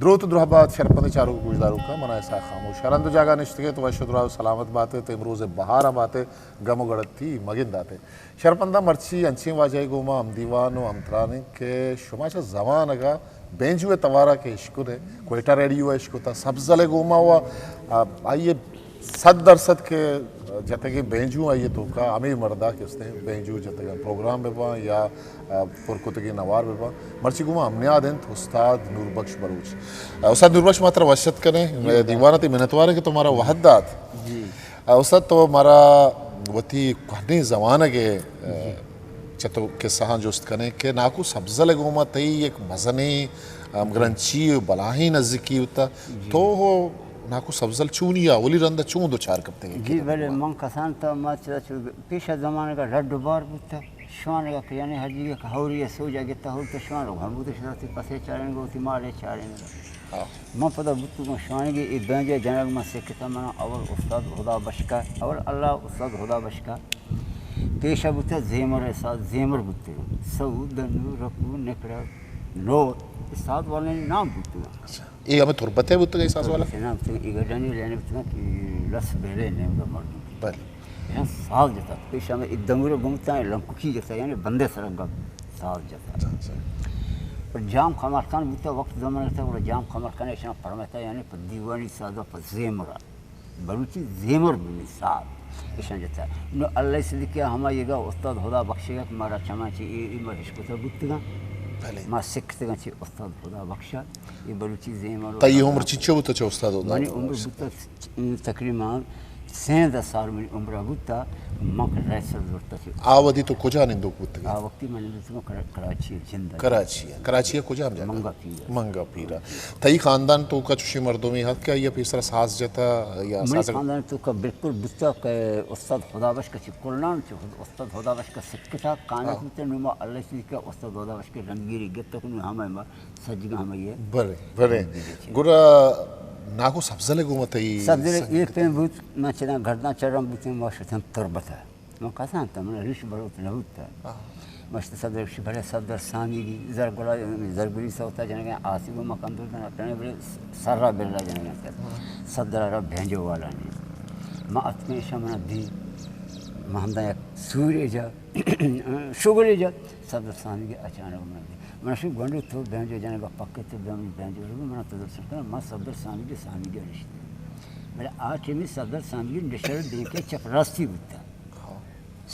دروت درحبات شرپند چارو گوشدارو کا منا ایسا خاموش شرند جاگا نشتگے تو وشد راو سلامت باتے تو امروز بہارا باتے گم و گڑت تھی مگن داتے شرپندہ مرچی انچیں واجائی گوما ہم دیوانو ہم ترانے کے شما چا زمان اگا بینجوے توارا کے عشق نے کوئٹہ ریڈیو عشق تا سبزلے گوما ہوا آئیے 100% کے جتے کہ بینجو آئیے تو کا ہمیں مردہ کے اس نے بینجو جتے کہ پروگرام بے با یا پرکتگی نوار بے با مرچی گوما ہم نے آدھیں استاد نور بخش بروچ استاد نور بخش ماترہ وشت کریں دیوانہ تی منتوارے کہ تمہارا وحدات استاد تو ہمارا وطی کہنے زمانہ کے چتو کے سہاں جوست کریں کہ ناکو سبزل گوما تی ایک مزنی گرنچی بلاہی نزدیکی ہوتا تو ہو ناکو سبزل چونیا ولی رندہ چون دو چار کبتے ہیں جی بلے من کسان تا ما پیشہ زمانے کا رڈ بار بودتا شوانے کا یعنی ہر جگہ کہ ہوری ہے سو جاگے تا ہوتا شوانے کو ہم بودتا شدہ تی پسے چاریں گو تی مارے چاریں گو من پتہ بودتا کہ شوانے گی ای بینجے جنگ من سکتا منا اول استاد خدا بشکا اول اللہ استاد خدا بشکا پیشہ بودتا زیمر استاد زیمر بودتے سعود دنو رکو نکڑا نوت استاد والے نام بودتا یہ ہمیں تربت ہے بودتا گئی ساز والا نام تو ایگڑانی لینے بودتا کہ لس بیلے نیم دا مردوں بلے یعنی سال جاتا پیش ہمیں ادمور گمتا ہے لنکوکی جاتا یعنی بندے سرنگا سال جاتا پر جام خمارکان بودتا وقت زمان تا اور جام خمارکان ایشنا پرمتا یعنی پر دیوانی سازا پر زیمرا بلوچی زیمر بنی سال ایشنا جاتا انہو اللہ سے لکھیا ہما یہ گا استاد خدا بخشے گا کہ مارا چمان چی ای مرشکتا بودتا گا ما سکتے گا چی استاد خدا بخشا یہ بلوچی زیمر تا یہ عمر چیچے ہوتا چا استاد ہوتا منی عمر بودتا تقریباً 13 سال منی عمرہ بودتا ماں کا ریسر ضرورتا تھی آودی تو کجا نندوک بودتا گئی وقتی میں نے کراچی جندہ کراچی کجا ہم جانا منگا پیرا منگا پیرا تایی خاندان تو کا چوشی مردوں میں حق کیا یا پیسرا ساز جاتا یا منی ساز خاندان تو کا بالکل بودتا کہ استاد خدا بش کا چی کلنان چی استاد خدا بش کا سکتا کانت بودتا نما اللہ سے کہ استاد خدا بش کے رنگیری گتا کنو ہمیں سجگا ہمیں یہ برے گورا ناکو سبزلے گو متائی سبزلے یہ پین بود میں چنا گھردنا چرم بودتا میں شتن تربتا میں کسان تا میں ریش بروت نبودتا مشت صدر شبه صدر سامیگی زرگوری سوتا جنگه آسیبو مکان دورتن اپنے بلے سر را بللا جنگه کرد صدر را بھینجو والا نہیں ما اتنے شمنا دی ما ہمدہ یک سوری جا شگلی جا صدر سامیگی اچانک من دی من شو گنڈو تو بھینجو جنگه پکے تو بھینجو رو من تدر سکتا ما صدر سامیگی رشتے بلے آٹھ میں صدر سامیگی نشر دیکھے چپ راستی بودتا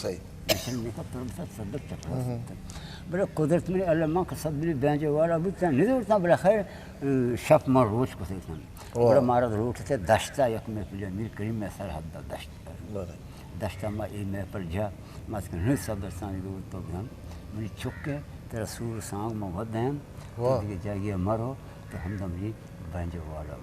صحیح نشن میں کا تربتا صدر چپ راستی بلے قدرت میں اللہ ماں کا صدر بھینجو والا بودتا ندورتا بلے خیر شپ مار روچ کو سیتا بلے مارا روٹ تے دشتا یک میں پلے میر کریم میں سرحد دا دشت پر دشتا ما ای میں پر جا ما اس کے نہیں صدر سامیگی بودتا بہن منی چکے تیرا سور سانگ موحد ہیں دیکھے جائیے مرو تو ہم دا منی بھینجو والا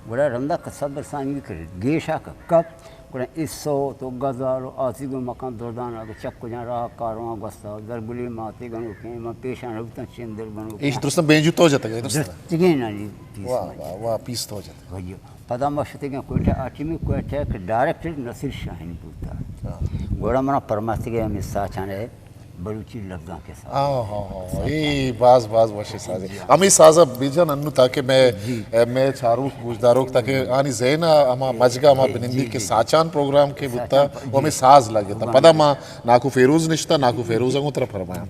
بڑا رمدہ کا صدر سامیگی کرے گیشا کا کپ بڑا اس سو تو گزارو آسی گو مکان دردان آگے چک کو جان راہ کارواں گستا درگلی ماتی گنو کہیں پیشان رکھتا چندر گنو ایش درستان بینجو تو جاتا گئی درستان تگین نانی واہ پیس تو جاتا وہی پدا مشتے گئے کوئٹہ آٹی میں کوئٹہ کہ ڈائریکٹر نصیر شاہین بودتا گوڑا منا پرماستی گئے ہمیں ساچانے بلوچی لفظاں کے ساتھ ای باز وشی سازی ہمیں سازا بیجان انو تاکہ میں چاروک گوشداروک تاکہ آنی زینا ہما مجگا ہما بنندی کے ساچان پروگرام کے بودتا وہ ہمیں ساز لگے تا پدا ما ناکو فیروز نشتا ناکو فیروز ہوں طرف فرمایا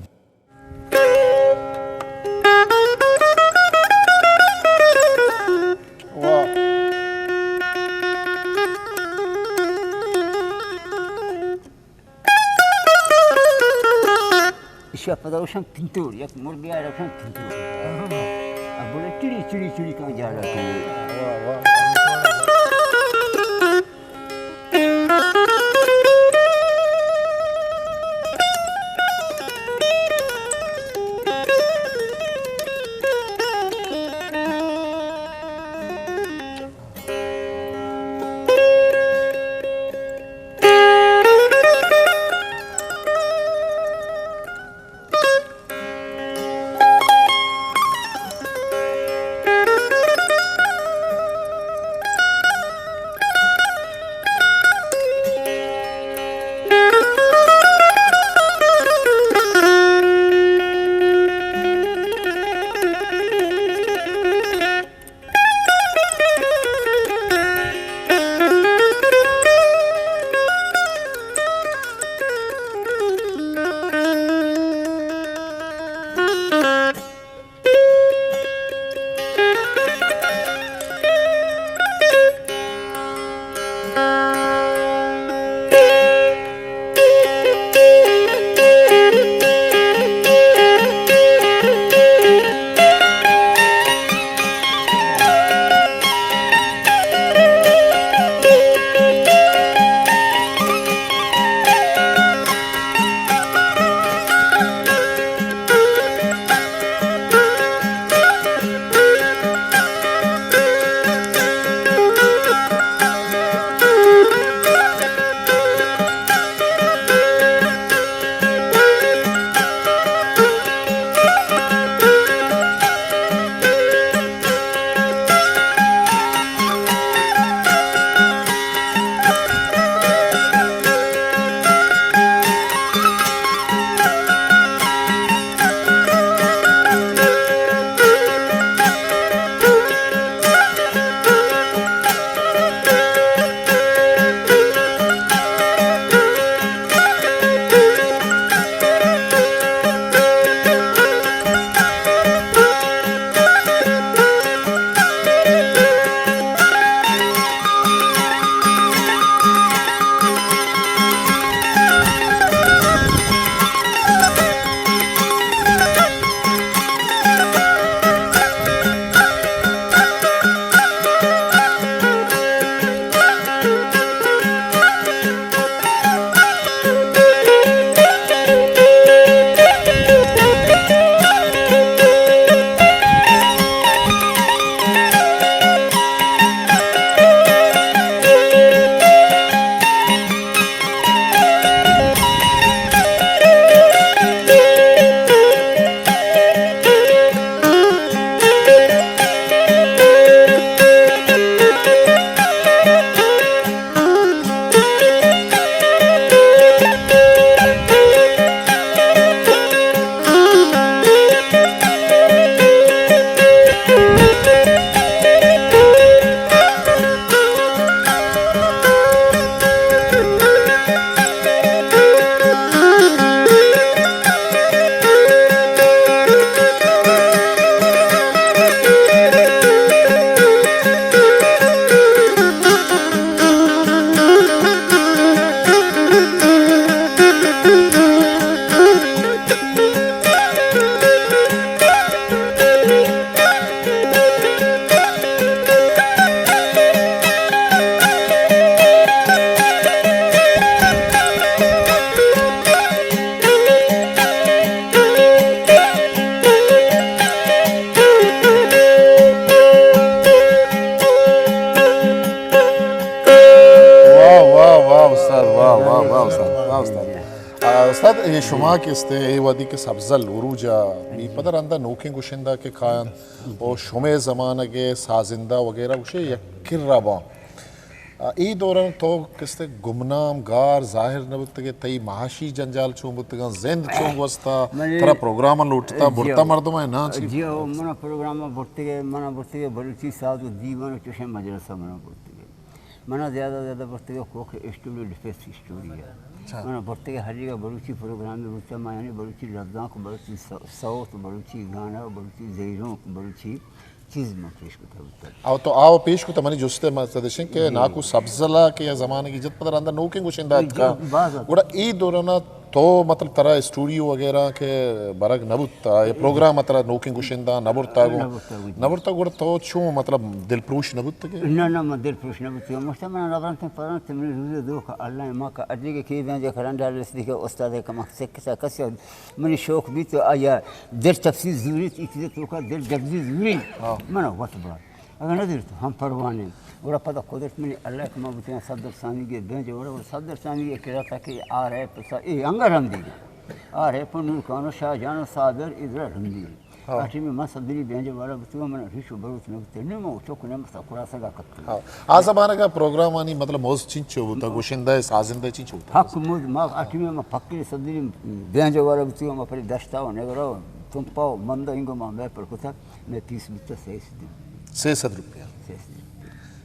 اشیا پدا روشن تنتور یک مرگی آئی روشن تنتور اب بولے چڑی کہاں جا رہا ہے یہ شما کستے ای ودی کے سبزل عروجا می پدر اندہ نوکیں گوشندہ کے کھائن او شمع زمانہ کے سازندہ وغیرہ گوشے یکر رابا ای دوران تو کستے گمنام گار ظاہر نبتگے تئی معاشی جنجال چون بتگان زند چون گوستا ترا پروگراما لوٹتا برتا مردم ہے نا چی جی منا پروگراما برتگے بلوچی سادو دیوان چوشے مجلسہ منا برتگے منا زیادہ برتگے کوک اسٹوڈیو ڈیفیس اسٹوڈیو ہے منا برتگے ہر جگہ بلوچی پروگرام میں برتا میں یعنی بلوچی لفظاں کو بلوچی صوت بلوچی گانا بلوچی زیروں بلوچی چیز میں پیش کرتا ہوتا ہے او تو آو پیش کو تمانی جستے مستدشن کہ ناکو سبزلہ کے یا زمانے کی جت پدر اندہ نوکیں گوشندہ کا گوڑا ای دورانا تو مطلب ترا اسٹوڈیو وغیرہ کے برگ نبوتا یہ پروگرام ترا نوکیں گوشندہ نبورتا گو نبورتا گوڑا تو چون مطلب دل پروش نبوتا کے نا میں دل پروش نبوتا گا مجھتا نظران تم پران تمہیں روزے دو کہ اللہ ماں کا ادلی کے کیے دیں جا کرندہ رس دیکھا استاد کا مقصد کسا کسی منی شوق بھی تو آیا دل تفسیر ضروری تھی تو کا دل جگزی ضروری منا وقت بڑا اگر نہ دیر تو ہم پروانے اور پتہ قدرت میں اللہ کے محبوبین صدر ثانی کے بینج اور صدر ثانی یہ کہا تھا کہ آ رہے پسا اے انگر ہم دیگا آ رہے پنور کانو شاہ جانو صادر ادھر ہم دیگا آٹھی میں صدری بینج والا بتوا میں ریشو بروت میں بتے نہیں میں چوک نے مسا خلاصہ کا کرتا آ زمانہ کا پروگرام آنی مطلب موز چنچو ہوتا گوشندہ سازندہ چنچو ہوتا حق موز ما آٹھی میں پکری صدری بینج والا بتوا میں پھر دشتا ہو نگرو تم پاؤ مندہ انگو میں پر کتا میں 30 بتا 600 روپیہ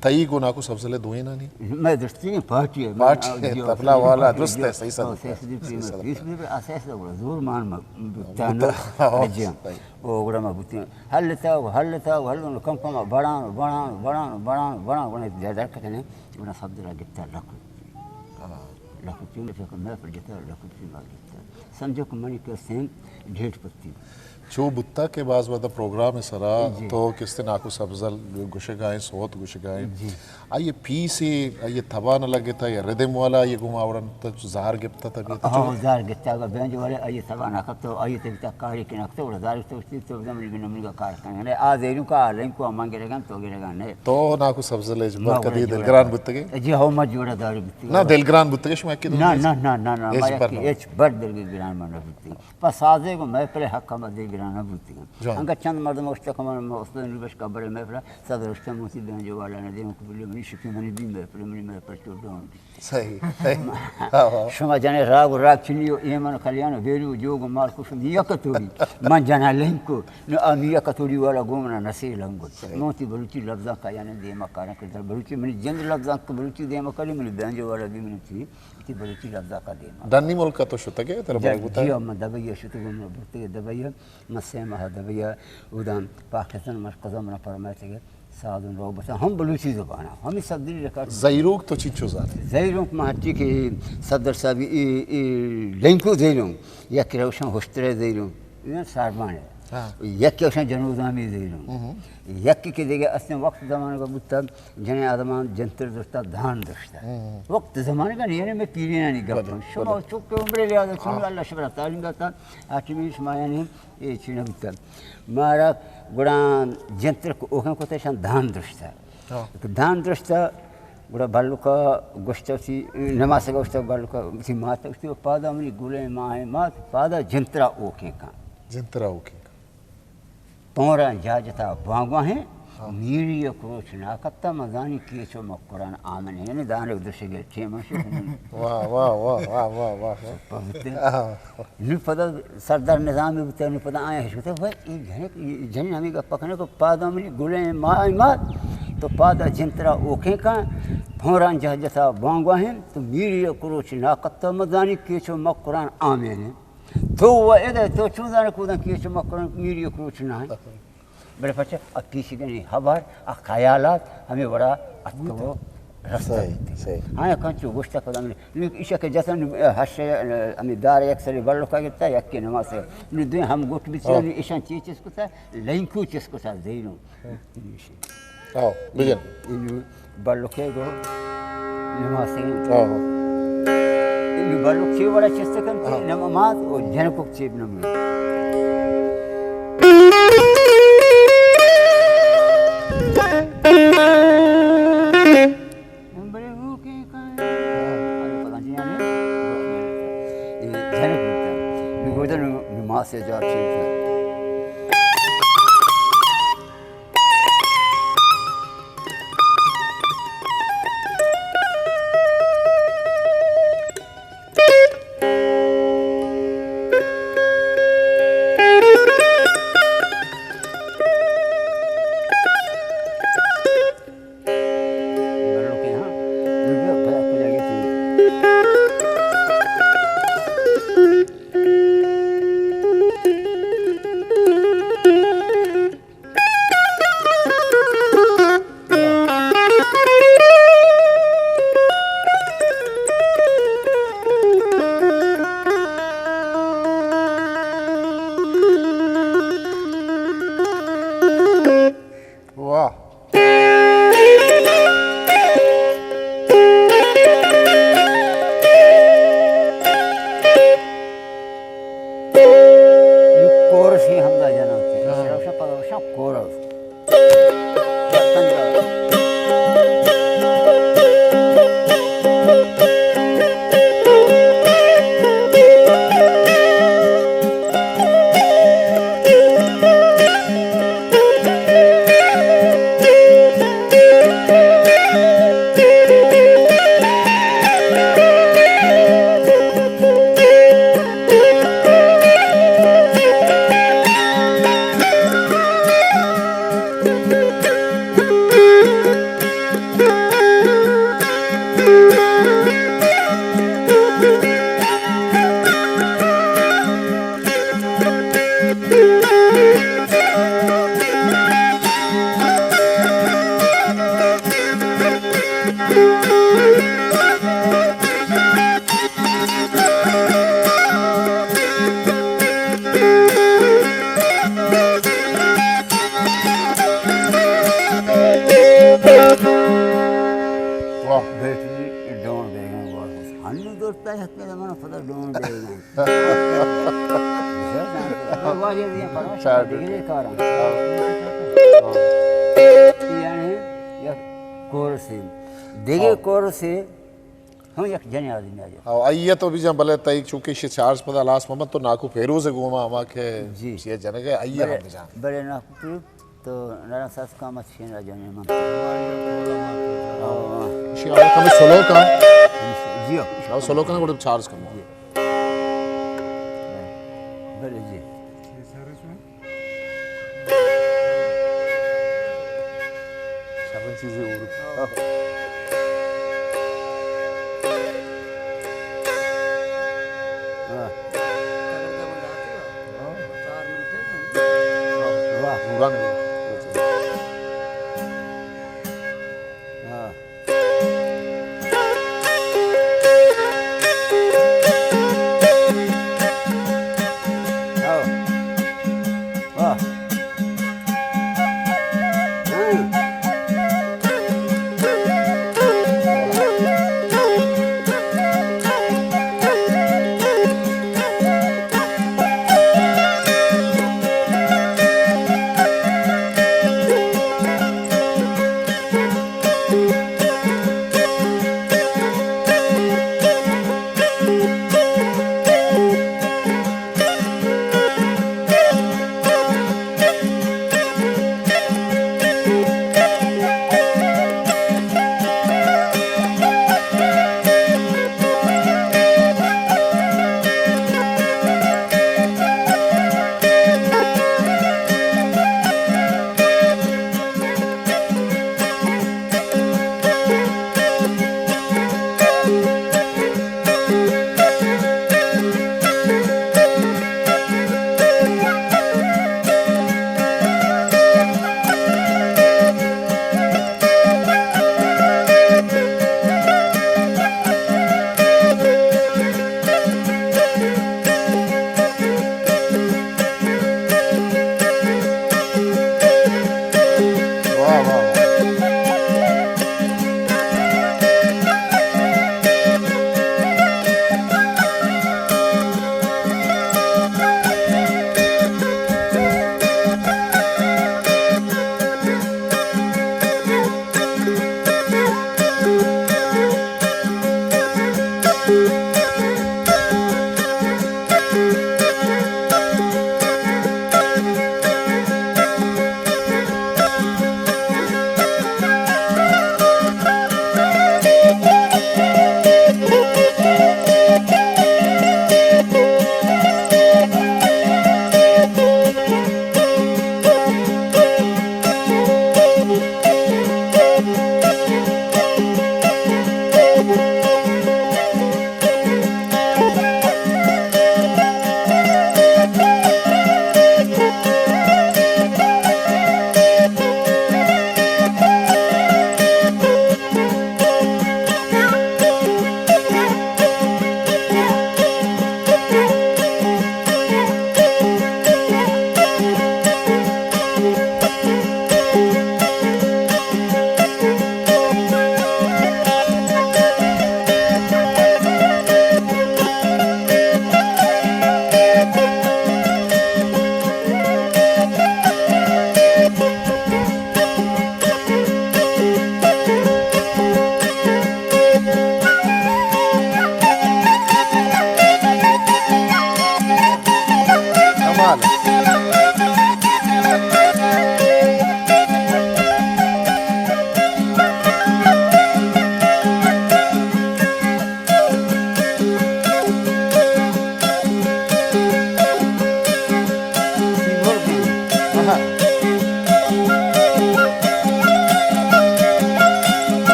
تئی کو ناکو سبزلے دوئے نا نہیں میں درستی ہیں پارٹی ہے پارٹی تفلا والا درست ہے صحیح صدر 20 روپیہ اساس دا زور مان بتانا اجیاں او گڑا ما بتیاں حل کم کم بڑان زیادہ کہتے ہیں بنا صدر گتا لکھتی میں پر جتا لکھتی میں گتا سمجھو کہ منی کے سین ڈھیٹ پتی چو بتا کے بعض وقت پروگرام سرا تو کس دن آکو سبزل گوشے گائیں سوت گوشے گائیں آئیے پی سی آئیے تھبا نہ لگے تھا یا ردم والا آئیے گھماورن تو زہر گپتا تھا بھی ہاں زہر گپتا گا بینج والے آئیے تھبا نہ کرتا آئیے تبتا کاری کے نکتا اور زہر گپتا اس تو زمین بھی نمری کا کار کرنے آ زیروں کا آلیں کو امان گرے گا تو گرے گا نہیں تو ناکو سبزل ہے جبر کدی دلگران بتا گے جی ہاں میں جوڑا داری بتا نا دلگران بتا گے شما کی دو نا میں یکی ایچ بڑ دلگران مانا بتا گا پس آزے کو میں پہلے حق کا دلگران بتا گا انگا چند مردم اشتاق من اصلا نوبش کبر میں پہلے صدر اشتاق موسی بینج والا نے دیوں کو بلی منی شکی منی بیم میں پہلے منی میں پر چوڑ دوں صحیح شما جانے راگ چنیو ایمان کلیانو ویلو جوگو مال کشن یکتوری من جانا لنکو نو آمی یکتوری والا گومنا نسی لنگو موتی بلوچی لفظاں کا یعنی دیما کارا کرتا بلوچی منی جند لفظاں کا بلوچی دیما کری منی بینج والا بھی منی تھی تی بلوچی لفظاں کا دیما دنی ملک کا تو شتا گئے تر باگ بتا جی من دبیا شتا گو من بلتے دبیا مسیمہ دبیا ودان پاکستان مشقضا من فرمائے گئے سادن رو بتا ہم بلوچی زبان ہم صدری ریکارڈ زیروک تو چیچو زارے زیروک مہتی کہ صدر صاحب لنکو زیروں یا کروشن ہوشترے زیروں یہ ساربان ہے یک کروشن جنوزامی زیروں یک کے دیگه اصلا وقت زمانے کا بودتا جنہیں آدمان جنتر دستا دھان دستا وقت زمانے کا نہیں ہے میں پیرینا نہیں گفتا شما چوک کے عمرے لیا چون اللہ شبرا تعلیم داتا آٹمی شما یعنی یہ چینا بودتا مارا گڑان جنتر کو اوکن کو تیشان دھان دستا دھان دستا گڑا بالو کا گوشتا سی نماز کا گوشتا بالو کا سی ماتا اس پادا منی گولے ماہ مات پادا جنترا اوکے کا جنترا اوکے پورا جاجتا بانگوا ہیں میری کروچ ناکتا مزانی کیچو مقرآن آمن ہے یعنی دانے ادرشے گئے ٹھیما شو واہ واہ واہ واہ واہ واہ نو پدا سردار نظامی بتا نو پدا آیا ہے شکتا بھائی جنین ہمیں کا پکنے کو پادا منی گلیں ماہ مات تو پادا جنترا اوکھیں کا پورا جاجتا بانگوا ہیں تو میری کروچ ناکتا مزانی کیچو مقرآن آمن ہے تو وہ ادھر تو چون دانے کودن کیچو مقرآن میری کروچ نہ ہے بڑے پچھے اب پیسی گنی خبر خیالات ہمیں بڑا اتکو رستا دیتے ہاں کنچو گوشتا کدا میں ایشا کے جیسا حشے ہمیں دار ایک سری بڑھو کا گتا ہے یک کے نماز سے دوئے ہم گوٹ بھی چیزیں ایشان چیز کو تھا لینکو چیز کو تھا زیروں آو بجن انہوں بڑھو کے گو نماز سے انہوں بڑھو چیز بڑا چیز سے کنتے نماز اور جنکو چیز نماز سے جو ٹھیک ہے بڑوں کے یہاں جو پلے تھی واہ یہ کورس ہی حمدہ جانا ہوتے ہیں شرف پاگوشا کورس واہ بیٹری ڈون دے گئے بہت ہم نے دوست ہے ہتنے زمانہ پتہ ڈون دے گئے واجب دیا پڑھا ڈگری کارا یعنی یک کورس ہے دیگه کورس ہم یک جنی آدمی آ جائے آئیے تو بھی جہاں بلے تائیک چونکہ شی چارز پدا لاس محمد تو ناکو پیروز گوما ہما کے جی یہ جنگے آئیے ہم بھی جہاں بڑے ناکو تو نران ساس کامت شین را جانے من شی آئے کمی سلو کا جیو آئے سلو کا نا چارز کم بڑے جی شرن چیزیں اور پورا نہیں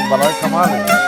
بلا کمال ہے.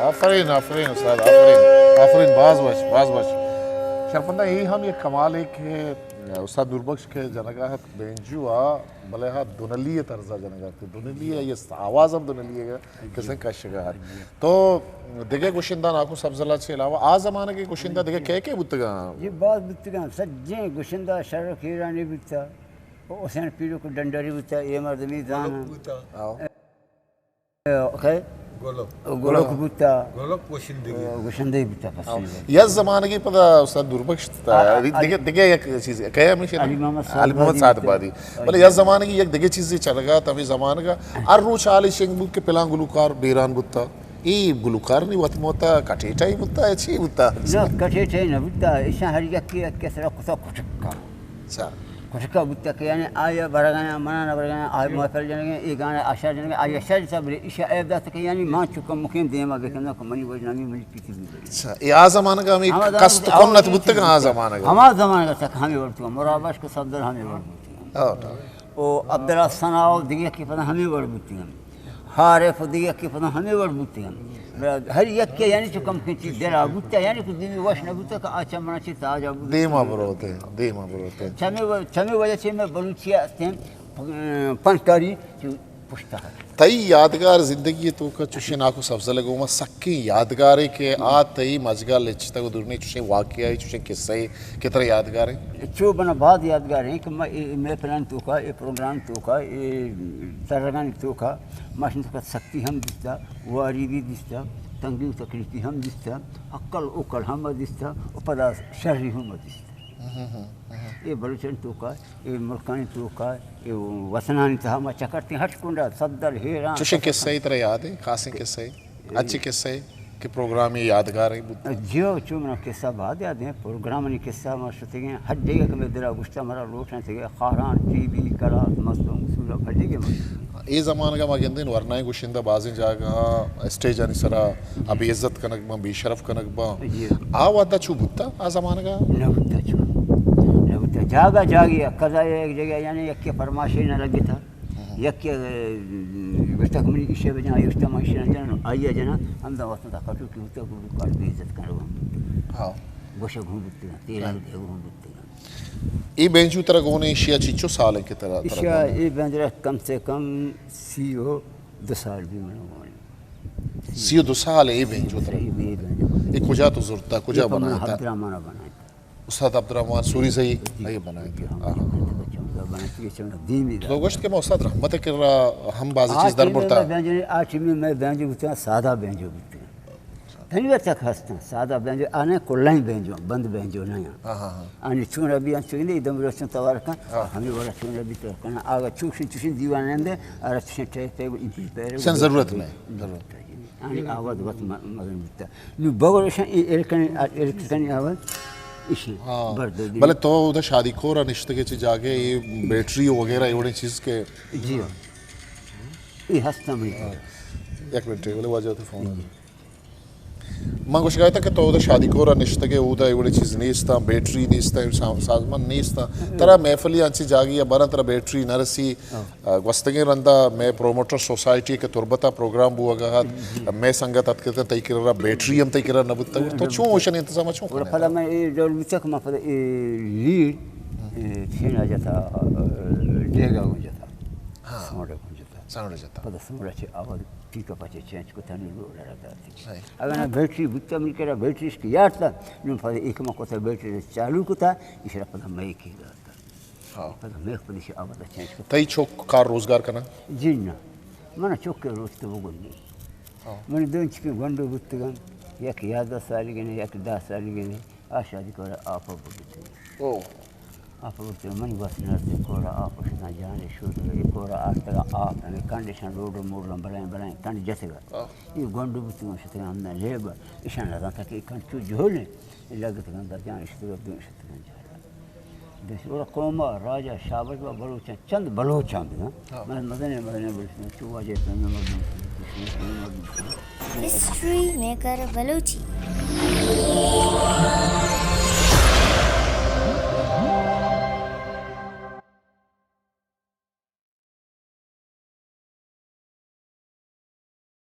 آفرین آفرین استاد آفرین آفرین باز باش شرفندہ یہی ہم یہ کمال ہے کہ استاد نوربخش کے جنگاہت بینجوا بلہا دونلی طرزہ جنگاہت دونلی ہے یہ آواز ہم دونلی ہے کسے کشگاہت تو دیگے گوشندان آکو سبزلہ چھے علاوہ آ زمانہ کے گوشندہ دیگے کہے بتگا یہ بات بتگا سجیں گوشندہ شرک ایرانی بتا حسین پیرو کو ڈنڈاری بتا یہ مردمی دانا گولوک بتا گوشندہ بتا پسند یہ زمانہ کی پتہ استاد نوربخش تا دیگے ایک چیز ہے کہے ہمیشہ علی محمد سعد بادی بلے یہ زمانہ کی ایک دیگے چیزیں چل گا تمہیں زمانہ کا ار روچ آلی شنگ بک کے پلان گلوکار بیران بتا ای گلوکار نہیں وقت موتا کٹیٹا ہی بتا ہے چی بتا نا کٹیٹا ہی نہ بتا ایسا ہر یکی کسرا کتا کٹکا اچھا کٹکا بتا کہ یعنی آیا برگانا منانا برگانا آیا محفل جنگے ای گانا آشار جنگے آیا شاید صبر ایشا عیب داتا کہ یعنی مان چکا مقیم دیما بکنا کہ منی وجنامی منی پیتی بھی اچھا یہ آ زمانہ کا ہمیں کست کنت بتا کہ آ زمانہ کا ہما زمانہ کا تک ہمیں ورطا مرابش کو صدر ہمیں ورطا او عبداللہ صناؤ دیگه کی پتہ ہمیں ور بوتی ہیں حارف دیگه کی پتہ ہمیں ور بوتی ہیں ہر یک کے یعنی چو کم کنچی درا بوتا یعنی کچھ دیمی وش نہ بوتا کہ آچا منا چی تاجا بوتا دیما بروتے ہیں چمی وجہ سے میں بلوچی آتے ہیں پنکاری جو پشتا ہے تئی یادگار زندگی تو کا چوشے ناکو سبزہ لگو ما سکی یادگار ہے کہ آ تئی مجگا لچتا کو درنے چوشے واقعی چوشے قصے کتر یادگار ہیں چو بنا بعد یادگار ہیں کہ میں پلان تو کا یہ پروگرام تو کا یہ ترگان تو کا ماشین تو کا سکتی ہم دستا واری بھی دستا تنگی و تکلیفی ہم دستا عقل اوکل ہم دستا و پدا شرری ہم دستا یہ بلوچن تو کا یہ ملکانی تو کا یہ وطنانی تو ہم چکرتی ہٹ کنڈا صدر ہیران چوشے قصے طرح یاد ہے خاصے قصے اچھے قصے کہ پروگرام یہ یادگار ہے جیو چو منا قصہ بعد یاد ہیں پروگرامانی قصہ ہم شتے گئے ہڈے گا کہ میں درہ گشتہ مرا لوٹنے سے گئے خاران ٹی وی کلات مصدوم سورہ ہڈے گئے یہ زمانہ کا مگندین ورنائی گوشندہ بازیں جاگا اسٹیج آنی سرا ابھی عزت کنک با بی شرف کنک با آوادا چو بھتا آ زمانہ کا نہ بھتا چو نہ بھتا جاگا جاگیا قضا ایک جگہ یعنی یک کے فرماشی نہ لگی تھا یک کے تک من ایشے بجنا ایشتا ماشین جنا آیا جنا ہم دا وقت تا کٹو کی تو کار بھی عزت کرو ہاں گوشہ گھوم بتے تیرا دے گھوم بتے ای بینجو طرح گونے ایشیا چیچو سال ہے کی طرح ایشیا ای بندر کم سے کم 2 سال بھی منو 32 سال ای بینجو طرح ای بندر ای کجا تو زرتا کجا بنایا تھا عبدالرحمن بنایا استاد عبدالرحمن سوری سے یہ بنایا تھا تو گوشت کے میں استاد رحمت کر رہا ہم بازی چیز در پڑتا آٹھ میں بینجو بتا سادہ بینجو بتا دھنی وقت تک ہستا سادہ بینجو آنے کلائیں بینجو بند بینجو نہیں آنے چون ربی آن چون دے دم روشن توار کن ہمیں بولا چون ربی تو کنا آگا چوشن دیوان اندے آرہ چوشن ٹیک پہ انپی پیرے سن ضرورت میں آنے آواز وقت مدن بتا نو بگوشن ایلکنی آواز بلے تو ادھر شادی کورا نشتے کے چی جاگے یہ بیٹری وغیرہ ایوڑی چیز کے جی یہ ہستا میں ایک منٹ بلے واجہ ہوتے فون میں کو شکایت ہے کہ تو ادھر شادی کورا نشتے کے ادھر ایوڑی چیز نیستا بیٹری نیستا سازمان نیستا ترہ محفلی آنچی جاگی یا بارا ترہ بیٹری نرسی وستگی رندہ میں پروموٹر سوسائٹی کے تربتا پروگرام بوا گا میں سنگت اتکتا تایی کر رہا بیٹری ہم تایی کر رہا نبتا تو چون ہوشن انتظامہ چون کرنے پھلا میں دول مچک میں پھلا لیڈ تھینا جاتا ڈیگا ہو جاتا سموڑا ہو جاتا سانوڑا جاتا پھلا سموڑا چھے آواز ٹھیک پچے چینج کو تھانی رو رہا تھا اگر بیٹری بکتا مل کر بیٹری اس کی یاد تھا نو پھلا ایک ماں کو تھا بیٹری چالو کو تھا اس رہا پھلا میں کی گا تھا پھلا میں پھلا سے آواز چینج کو تایی چوک کار روزگار کنا جی نا مانا چوک کے روز تو وہ گنی میں دون چکی گنڈو بتگان یک 11 سالی گنے یک 10 سالی گنے آشادی کورا آپا بگتے آپ بولتے منی بس نرد کورا آپ شنا جانے شروع ہوئے کورا آستگا آپ ہمیں کنڈیشن روڈ موڑ بلائیں کنڈ جتے گا یہ گنڈو بتی گا شتے گا ہمنا لیبر اشان لگا تھا کہ کن چو جھولیں لگت گا در جانے شتے گا دون شتے گا جانا دیسی اور قومہ راجہ شابت و بلوچان چند بلوچان دینا میں مدنے بلوچان چو واجہ پہنے مدن History Maker Baluchi.